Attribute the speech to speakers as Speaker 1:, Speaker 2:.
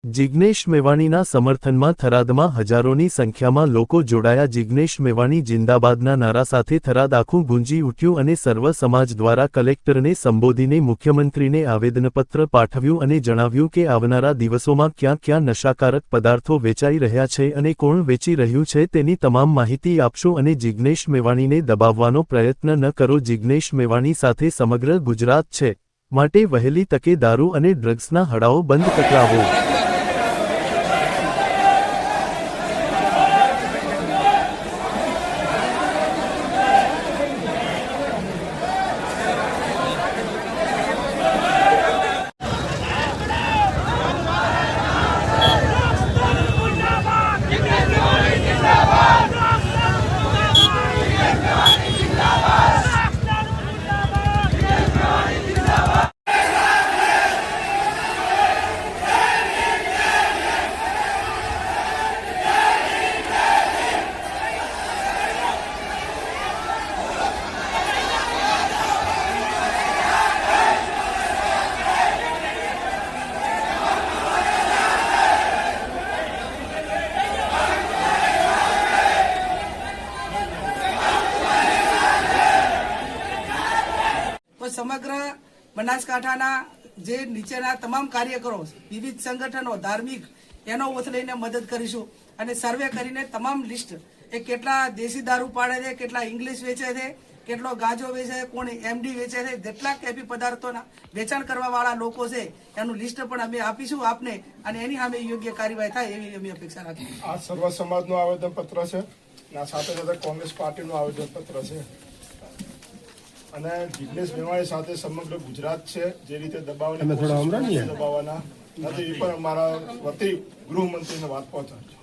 Speaker 1: જિગ્નેશ મેવાણીના સમર્થનમાં થરાદમાં હજારોની સંખ્યામાં લોકો જોડાયા। જિગ્નેશ મેવાણી જિંદાબાદના નારા સાથે થરાદ આખું ગુંજી ઉઠ્યું અને સર્વ સમાજ દ્વારા કલેક્ટરને સંબોધીને મુખ્યમંત્રીને આવેદનપત્ર પાઠવ્યું અને જણાવ્યું કે આવનારા દિવસોમાં ક્યાં ક્યાં નશાકારક પદાર્થો વેચાઈ રહ્યા છે અને કોણ વેચી રહ્યું છે તેની તમામ માહિતી આપશો અને જિગ્નેશ મેવાણીને દબાવવાનો પ્રયત્ન ન કરો। જિગ્નેશ મેવાણી સાથે સમગ્ર ગુજરાત છે, માટે વહેલી તકે દારૂ અને ડ્રગ્સના હડાઓ બંધ કરાવો।
Speaker 2: સમગ્ર બનાસકાંઠાના જે નીચેના તમામ કાર્યકરો, વિવિધ સંગઠનો, ધાર્મિક એનો ઓથ લઈને મદદ કરીશું અને સર્વે કરીને તમામ લિસ્ટ એ કેટલા દેશી દારૂ પાડે છે, કેટલા ઇંગ્લિશ વેચે છે, કેટલો ગાંજો વેચે છે, કોણ એમડી વેચે છે, જેટલા કેફી પદાર્થોના વેચાણ કરવા વાળા લોકો છે એનું લિસ્ટ પણ અમે આપીશું આપને અને એની સામે યોગ્ય કાર્યવાહી થાય એવી અમે અપેક્ષા રાખીએ।
Speaker 3: આ સર્વ સમાજનું આવેદનપત્ર છે, સાથે સાથે કોંગ્રેસ પાર્ટીનું આવેદનપત્ર છે અને જિગ્નેશ મેવાણી સાથે સમગ્ર ગુજરાત છે। જે રીતે દબાવવાના નથી, એ પણ અમારા વતી ગૃહમંત્રીને વાત પહોંચાડશે।